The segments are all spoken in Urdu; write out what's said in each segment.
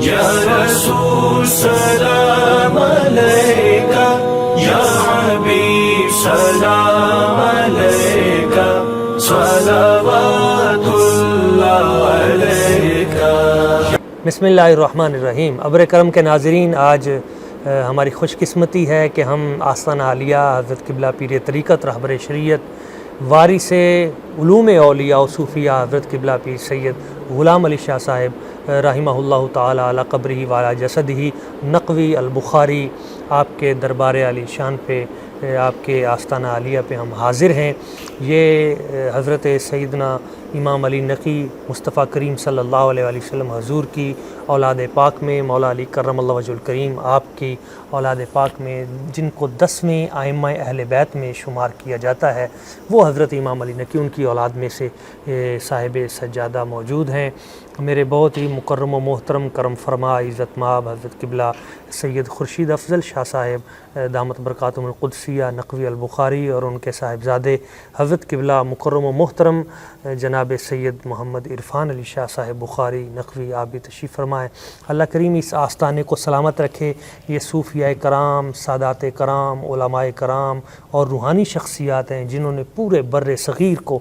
یا رسول سلام علیکہ، یا حبیب سلام علیکہ، صلوات اللہ علیکہ۔ بسم اللہ الرحمن الرحیم۔ ابر کرم کے ناظرین، آج ہماری خوش قسمتی ہے کہ ہم آستانہ عالیہ حضرت قبلہ پیر طریقت رہبر شریعت وارث علوم اولیاء و صوفیہ حضرت قبلہ پیر سید غلام علی شاہ صاحب رحمہ اللہ تعالی علی قبرہ وعلی جسدہ نقوی البخاری، آپ کے دربار علی شان پہ، آپ کے آستانہ عالیہ پہ ہم حاضر ہیں۔ یہ حضرت سیدنا امام علی نقی مصطفیٰ کریم صلی اللہ علیہ وآلہ وسلم حضور کی اولاد پاک میں، مولا علی کرم اللہ وجہ الکریم آپ کی اولاد پاک میں، جن کو 10ویں ائمہ اہل بیت میں شمار کیا جاتا ہے، وہ حضرت امام علی نقی ان کی اولاد میں سے صاحب سجادہ موجود ہیں۔ میرے بہت ہی مکرم و محترم کرم فرما عزت مآب حضرت قبلہ سید خورشید افضل شاہ صاحب دامت برکاتہم القدسیہ نقوی البخاری اور ان کے صاحبزادے حضرت قبلہ مکرم و محترم جناب سید محمد عرفان علی شاہ صاحب بخاری نقوی، آپ بھی تشریف فرمائیں۔ اللہ کریم اس آستانے کو سلامت رکھے۔ یہ صوفیاء کرام، سادات کرام، علماء کرام اور روحانی شخصیات ہیں جنہوں نے پورے بر صغیر کو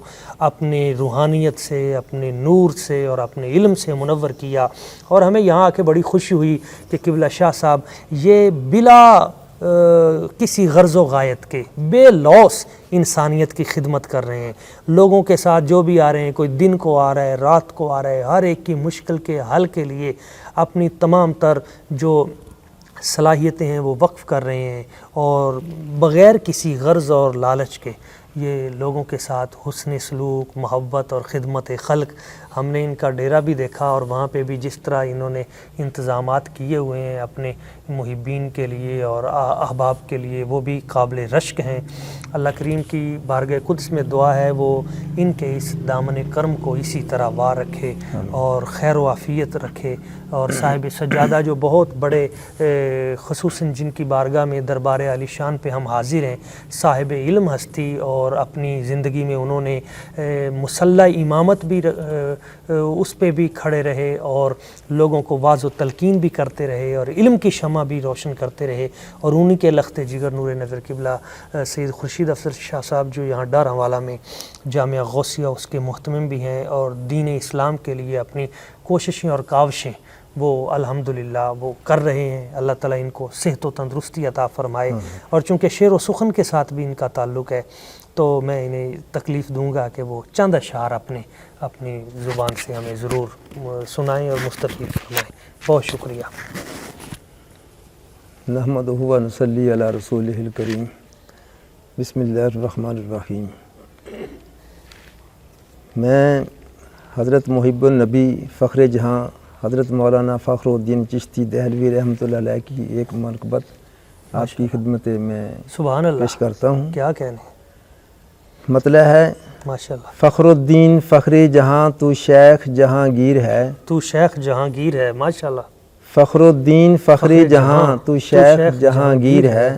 اپنے روحانیت سے، اپنے نور سے اور اپنے علم سے منور کیا، اور ہمیں یہاں آ کے بڑی خوشی ہوئی کہ قبلہ شاہ صاحب یہ بلا کسی غرض و غایت کے بے لوث انسانیت کی خدمت کر رہے ہیں۔ لوگوں کے ساتھ جو بھی آ رہے ہیں، کوئی دن کو آ رہا ہے، رات کو آ رہا ہے، ہر ایک کی مشکل کے حل کے لیے اپنی تمام تر جو صلاحیتیں ہیں وہ وقف کر رہے ہیں، اور بغیر کسی غرض اور لالچ کے یہ لوگوں کے ساتھ حسن سلوک، محبت اور خدمت خلق۔ ہم نے ان کا ڈیرا بھی دیکھا، اور وہاں پہ بھی جس طرح انہوں نے انتظامات کیے ہوئے ہیں اپنے محبین کے لیے اور احباب کے لیے، وہ بھی قابل رشک ہیں۔ اللہ کریم کی بارگاہ قدس میں دعا ہے وہ ان کے اس دامن کرم کو اسی طرح وار رکھے اور خیر و عافیت رکھے، اور صاحب سجادہ جو بہت بڑے خصوصاً جن کی بارگاہ میں دربار علی شان پہ ہم حاضر ہیں، صاحب علم ہستی، اور اپنی زندگی میں انہوں نے مسلح امامت بھی اس پہ بھی کھڑے رہے، اور لوگوں کو واعظ و تلقین بھی کرتے رہے، اور علم کی شمع بھی روشن کرتے رہے، اور انہی کے لخت جگر نور نظر قبلہ سید خورشید افضل شاہ صاحب جو یہاں ڈار حوالہ میں جامعہ غوثیہ اس کے محتمم بھی ہیں، اور دین اسلام کے لیے اپنی کوششیں اور کاوشیں وہ الحمدللہ وہ کر رہے ہیں۔ اللہ تعالیٰ ان کو صحت و تندرستی عطا فرمائے، اور چونکہ شعر و سخن کے ساتھ بھی ان کا تعلق ہے تو میں انہیں تکلیف دوں گا کہ وہ چند اشعار اپنی زبان سے ہمیں ضرور سنائیں اور مستفید فرمائیں۔ بہت شکریہ۔ نحمدہ و نصلی علی رسولہ الکریم۔ بسم اللہ الرحمن الرحیم۔ میں حضرت محب النبی فخر جہاں حضرت مولانا فخر الدین چشتی دہلوی رحمۃ اللہ علیہ کی ایک منقبت آپ کی خدمت میں سبحان اللہ پیش کرتا ہوں۔ کیا کہنے، مطلب ہے ماشاءاللہ۔ فخر الدین فخر جہاں تو شیخ جہانگیر ہے، تو شیخ جہانگیر ہے، ماشاءاللہ۔ فخر الدین فخر جہاں تو شیخ جہانگیر ہے،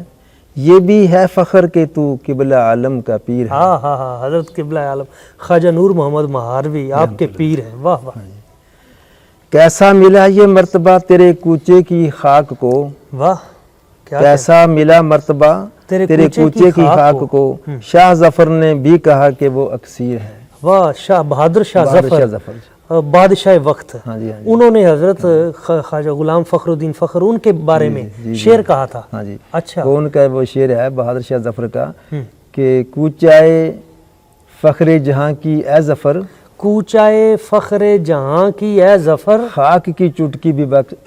یہ بھی ہے فخر کہ تو قبلہ عالم کا پیر ہے۔ ہاں ہاں ہاں، حضرت قبلہ عالم خواجہ نور محمد مہاروی آپ کے پیر ہیں، واہ واہ۔ کیسا ملا یہ مرتبہ تیرے کوچے کی خاک کو، واہ کیا کیسا ملا مرتبہ تیرے کوچے کی خاک کو، شاہ ظفر نے بھی کہا کہ وہ اکثیر ہے۔ واہ، شاہ بہادر شاہ ظفر بادشاہ وقت، ہاں جی، انہوں نے حضرت خواجہ غلام فخر الدین فخر ان کے بارے میں شعر کہا تھا۔ ہاں جی، اچھا، ان کا وہ شعر ہے بہادر شاہ ظفر کا کہ کوچائے فخر جہاں کی اے ظفر، کوچائے فخر جہاں کی اے ظفر، خاک کی چٹکی بھی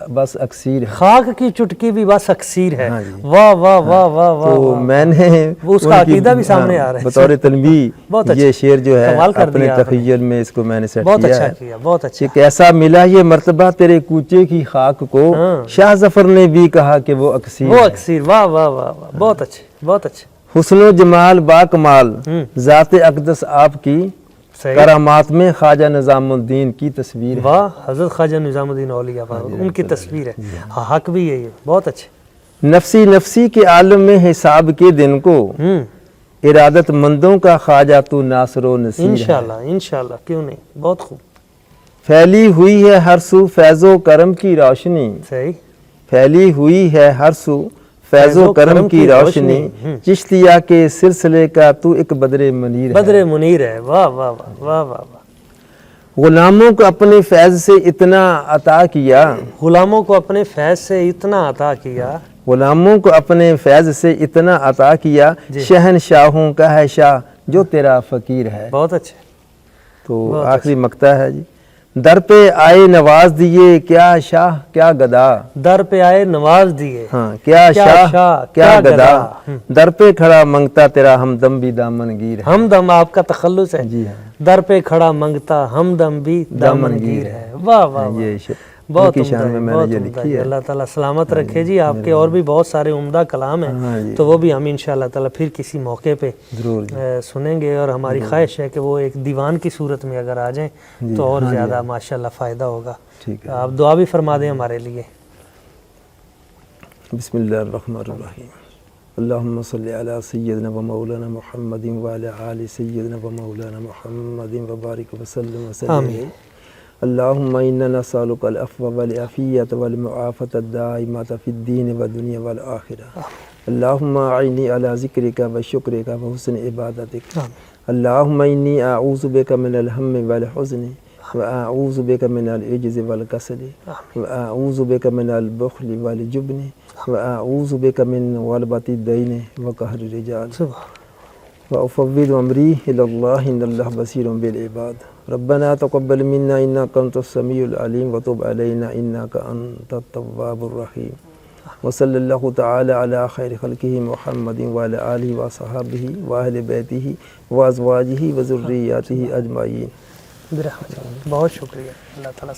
بس اکثیر ہے۔ خاک کی چٹکی بھی بس اکثیر ہے، واہ واہ واہ واہ واہ۔ تو میں نے اس کا عقیدہ بھی سامنے آ رہا ہے بطور تنبیہ یہ شعر جو ہے اپنے تخیل میں اس کو میں نے سیٹ کیا ہے۔ بہت اچھا کیا، بہت اچھا۔ کہ کیسا ملا یہ مرتبہ تیرے کوچے کی خاک کو، شاہ ظفر نے بھی کہا کہ وہ اکثیر ہے۔ وہ اکثیر، واہ واہ واہ واہ، بہت اچھے بہت اچھے۔ حسن و جمال با کمال ذات اقدس آپ کی، کرامات میں خواجہ نظام الدین کی تصویر ہے۔ واہ، حضرت خواجہ نظام الدین اولیاء ان کی تصویر ہے، حق بھی ہے یہ، بہت اچھے۔ نفسی نفسی کے عالم میں حساب کے دن کو، ارادت مندوں کا خواجہ تو ناصر و نصیر ہے۔ انشاءاللہ انشاءاللہ، کیوں نہیں، بہت خوب۔ پھیلی ہوئی ہے ہر سو فیض و کرم کی روشنی، صحیح، پھیلی ہوئی ہے ہر سو فیض و کرم کی روشنی، چشتیہ کے سلسلے کا تو ایک بدر منیر ہے۔ بدر منیر ہے، واہ واہ واہ واہ واہ واہ۔ غلاموں کو اپنے فیض سے اتنا عطا کیا، غلاموں کو اپنے فیض سے اتنا عطا کیا، غلاموں کو اپنے فیض سے اتنا عطا کیا، شہنشاہوں کا ہے شاہ جو تیرا فقیر ہے۔ بہت اچھے، تو آخری مقطع ہے جی، در پہ آئے نواز دیے کیا شاہ کیا گدا، در پہ آئے نواز دیے، ہاں کیا شاہ کیا گدا، در پہ کھڑا منگتا تیرا ہمدم بھی دامن گیر ہے۔ ہمدم آپ کا تخلص ہے، جی ہاں، در پہ کھڑا منگتا ہمدم بھی دامن گیر ہے، واہ واہ واہ، یہ بہت کی عمدہ شان میں ہے، میں بہت نے یہ عمدہ لکھی ہے۔ ہے۔ اللہ تعالیٰ سلامت رکھے جی، آپ کے اور بھی بہت سارے عمدہ کلام ہیں، تو وہ بھی ہم انشاءاللہ تعالیٰ پھر کسی موقع پہ ضرور سنیں گے، اور ہماری خواہش ہے کہ وہ ایک دیوان کی صورت میں اگر آ جائیں تو اور زیادہ ماشاءاللہ فائدہ ہوگا۔ ٹھیک ہے، آپ دعا بھی فرما دیں ہمارے لیے۔ بسم اللہ الرحمن الرحیم، اللہم صلی علی سیدنا و مولانا محمد و علی آل سیدنا و مولانا محمد و بارک وسلم وسلم علیہ۔ اللہم انا نسألک العفو والعافیت والمعافۃ الدائمۃ فی الدین والدنیا والآخرہ۔ اللہم اعنی علی ذکرک و شکرک و حسن عبادتک۔ اللہم انی اعوذ بک من الہم والحزن وأعوذ بك من العجز والكسل وأعوذ بك من البخل والجبن وأعوذ بك من غلبة الدين وقهر الرجال وأفوض أمري إلى الله إن الله بصير بالعباد ربنا تقبل منا إنك أنت السميع العليم وتب علينا إنك أنت التواب الرحيم وصلى الله تعالى على خير خلقه محمد وعلى آله وصحبه وأهل بيته وأزواجه وذرياته أجمعين۔ بہت شکریہ، اللہ تعالیٰ